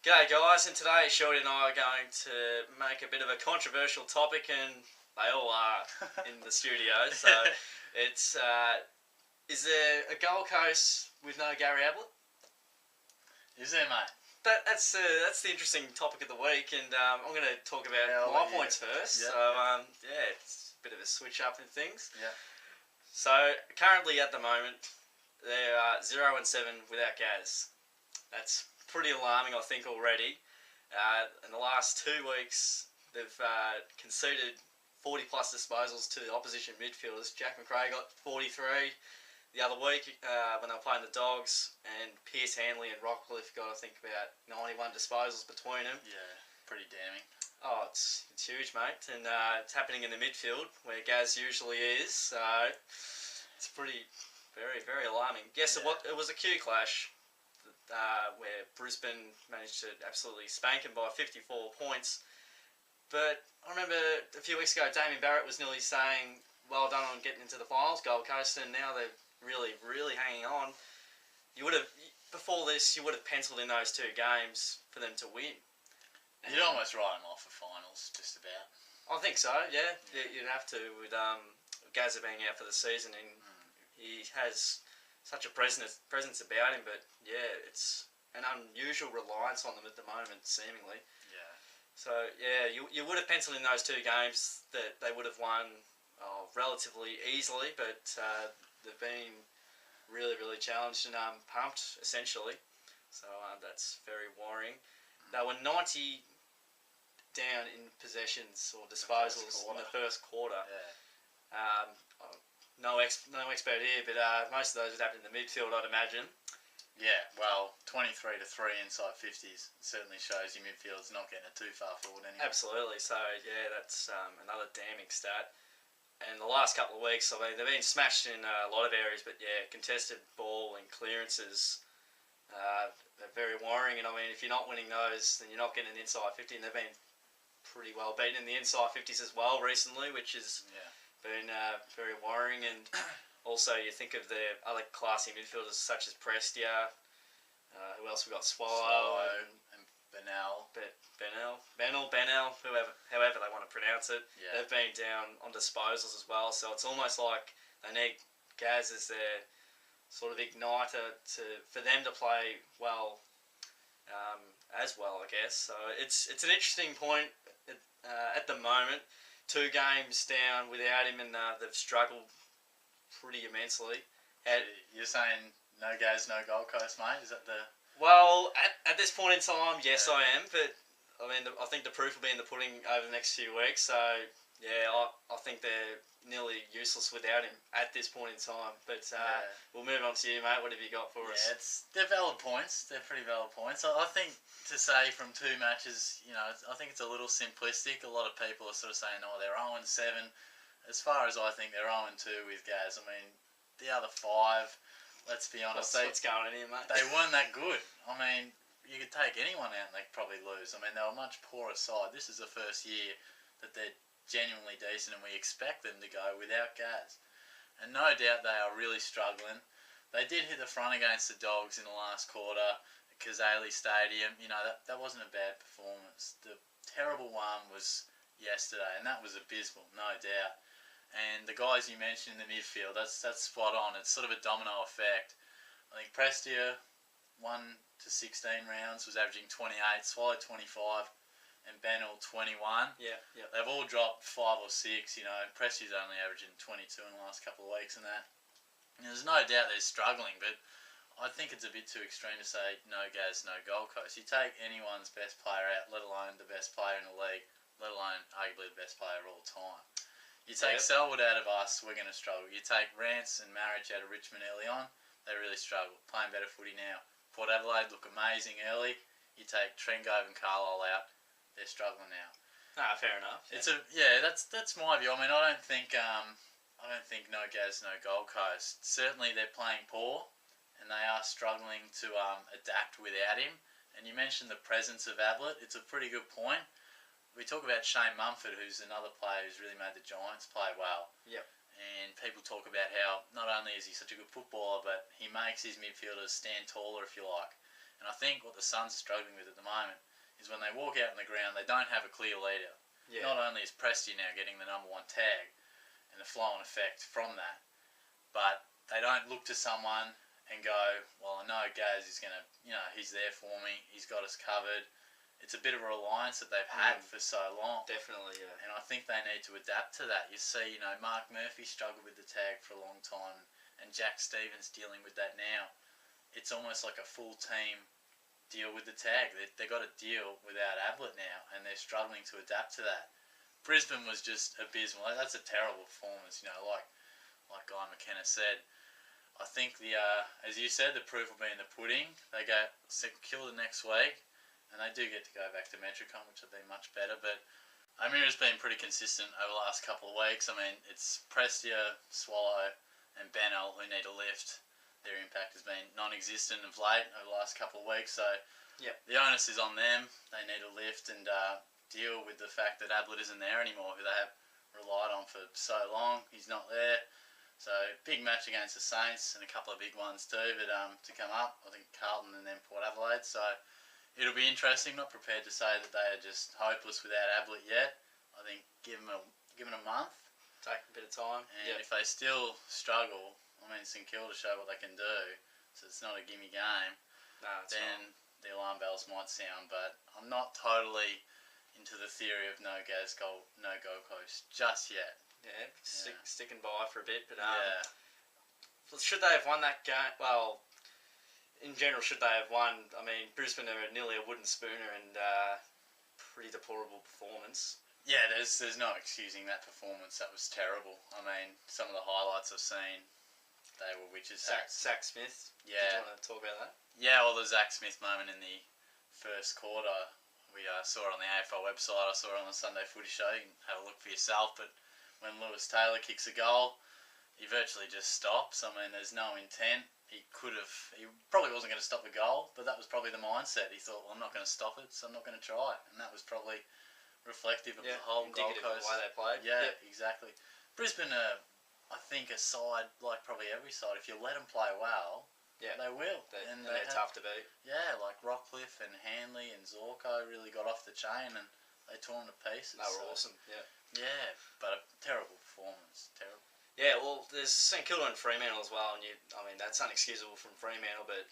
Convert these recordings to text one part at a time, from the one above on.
G'day guys, and today Shorty and I are going to make a bit of a controversial topic, and they all are in the studio. So it's is there a Gold Coast with no Gary Ablett? Is there, mate? That's the interesting topic of the week, and I'm going to talk about my points first. It's a bit of a switch up in things. Yeah. So currently at the moment, they are 0-7 without Gaz. That's pretty alarming, I think, already. In the last 2 weeks, they've conceded 40 plus disposals to the opposition midfielders. Jack McRae got 43 the other week when they were playing the Dogs, and Pierce Hanley and Rockcliffe got, I think, about 91 disposals between them. Yeah, pretty damning. Oh, it's huge, mate, and it's happening in the midfield where Gaz usually is. So it's pretty, very alarming. Yes, Yeah. it was a Q clash. Where Brisbane managed to absolutely spank him by 54 points. But I remember a few weeks ago, Damien Barrett was nearly saying, well done on getting into the finals, Gold Coast, and now they're really hanging on. Before this, you would have penciled in those 2 games for them to win. You'd almost write them off for finals, just about. I think so, yeah. You'd have to, with Gazza being out for the season, and he has such a presence about him, but yeah, it's an unusual reliance on them at the moment, seemingly. Yeah. So yeah, you would have penciled in those 2 games that they would have won relatively easily, but they've been really challenged and pumped, essentially. So that's very worrying. They were 90 down in possessions or disposals in the first quarter. Yeah. No expert here, but most of those would happen in the midfield, I'd imagine. Yeah, well, 23-3 inside 50s certainly shows your midfield's not getting it too far forward anyway. Absolutely. So yeah, that's another damning stat. And the last couple of weeks, I mean, they've been smashed in a lot of areas, but yeah, contested ball and clearances are very worrying. And I mean, if you're not winning those, then you're not getting an inside 50. And they've been pretty well beaten in the inside 50s as well recently, which is been very worrying. And also you think of the other classy midfielders such as Prestia, who else we got, Swallow and Benell. Benell, however they want to pronounce it. Yeah. They've been down on disposals as well, so it's almost like they need Gaz as their sort of igniter for them to play well as well, I guess. So it's an interesting point at the moment. 2 games down without him, and they've struggled pretty immensely. You're saying no Gaz, no Gold Coast, mate? Is that the... Well, at this point in time, yes, I am. But I mean, I think the proof will be in the pudding over the next few weeks. So yeah, I think they're nearly useless without him at this point in time. But we'll move on to you, mate. What have you got for us? Yeah, they're valid points. They're pretty valid points. I think to say from 2 matches, I think it's a little simplistic. A lot of people are sort of saying, oh, they're 0-7. As far as I think, they're 0-2 with Gaz. I mean, the other 5, let's be honest. What's going on here, mate? They weren't that good. I mean, you could take anyone out and they'd probably lose. I mean, they were a much poorer side. This is the first year that they're genuinely decent, and we expect them to go without Gaz. And no doubt they are really struggling. They did hit the front against the Dogs in the last quarter at Kazali Stadium. That wasn't a bad performance. The terrible one was yesterday, and that was abysmal, no doubt. And the guys you mentioned in the midfield, that's spot on. It's sort of a domino effect. I think Prestia, 1 to 16 rounds, was averaging 28, Swallow 25, and Benell 21. Yeah. They've all dropped 5 or 6. Prestia's only averaging 22 in the last couple of weeks and that. And there's no doubt they're struggling, but I think it's a bit too extreme to say no Gaz, no Gold Coast. You take anyone's best player out, let alone the best player in the league, let alone arguably the best player of all time. You take Selwood out of us, we're going to struggle. You take Rance and Marriage out of Richmond early on, they really struggle. Playing better footy now. Port Adelaide look amazing early. You take Trengove and Carlisle out, they're struggling now. Fair enough. Yeah. That's my view. I mean, I don't think no Gaz, no Gold Coast. Certainly they're playing poor, and they are struggling to adapt without him. And you mentioned the presence of Ablett. It's a pretty good point. We talk about Shane Mumford, who's another player who's really made the Giants play well. Yep. And people talk about how not only is he such a good footballer, but he makes his midfielders stand taller, if you like. And I think what the Suns are struggling with at the moment is when they walk out on the ground, they don't have a clear leader. Yeah. Not only is Prestia now getting the number 1 tag and the flow-on effect from that, but they don't look to someone and go, well, I know Gaz is going to, he's there for me, he's got us covered. It's a bit of a reliance that they've had for so long. Definitely, yeah. And I think they need to adapt to that. You see, Mark Murphy struggled with the tag for a long time, and Jack Stevens dealing with that now. It's almost like a full team deal with the tag. They've got to deal without Ablett now, and they're struggling to adapt to that. Brisbane was just abysmal. That's a terrible performance, like Guy McKenna said. I think as you said, the proof will be in the pudding. They go St Kilda next week, and they do get to go back to Metricon, which will be much better. But O'Meara's been pretty consistent over the last couple of weeks. I mean, it's Prestia, Swallow, and Bennell who need a lift. Their impact has been non-existent of late over the last couple of weeks. So the onus is on them. They need a lift and deal with the fact that Ablett isn't there anymore, who they have relied on for so long. He's not there. So big match against the Saints and a couple of big ones too, but to come up, I think Carlton and then Port Adelaide. So it'll be interesting. Not prepared to say that they are just hopeless without Ablett yet. I think give them a month. Take a bit of time. And if they still struggle, I mean, St Kilda show what they can do, so it's not a gimme game. No, then the alarm bells might sound, but I'm not totally into the theory of no Gold Coast just yet. Yeah, sticking by for a bit, but should they have won that game? Well, in general, should they have won? I mean, Brisbane are nearly a wooden spooner and pretty deplorable performance. Yeah, there's no excusing that performance. That was terrible. I mean, some of the highlights I've seen, they were witches' hats. Zach Smith. Yeah. Did you want to talk about that? Yeah, well, the Zach Smith moment in the first quarter, we saw it on the AFL website. I saw it on the Sunday Footy Show. You can have a look for yourself. But when Lewis Taylor kicks a goal, he virtually just stops. I mean, there's no intent. He probably wasn't going to stop the goal, but that was probably the mindset. He thought, well, I'm not going to stop it, so I'm not going to try. And that was probably reflective of the whole Gold Coast. Of the way they played. Yeah, exactly. Brisbane are, I think, a side like probably every side. If you let them play well, they will. They're tough to beat. Yeah, like Rockcliffe and Hanley and Zorko really got off the chain and they tore them to pieces. They were awesome. Yeah. Yeah, but a terrible performance. Terrible. Yeah, well, there's St Kilda and Fremantle as well, and that's unexcusable from Fremantle, but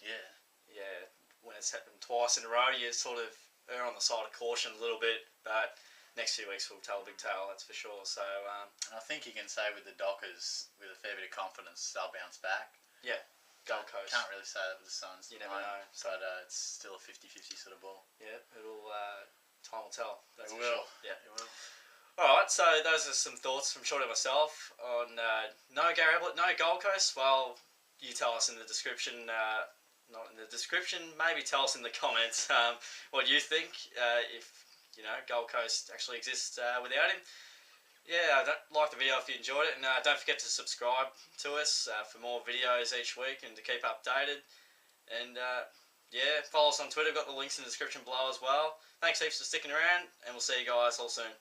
when it's happened twice in a row, you sort of err on the side of caution a little bit, but next 2 weeks will tell a big tale, that's for sure. So, and I think you can say with the Dockers, with a fair bit of confidence, they'll bounce back. Yeah, Gold Coast. Can't really say that with the Suns. You never know. But it's still a 50-50 sort of ball. Yeah, time will tell. That's it for will. Sure. Yeah, it will. Alright, so those are some thoughts from Shorty and myself on no Gary Ablett, no Gold Coast. Well, you tell us in the description, not in the description, maybe tell us in the comments what you think, if, Gold Coast actually exists without him. Yeah, like the video if you enjoyed it, and don't forget to subscribe to us for more videos each week and to keep updated. And follow us on Twitter, got the links in the description below as well. Thanks heaps for sticking around, and we'll see you guys all soon.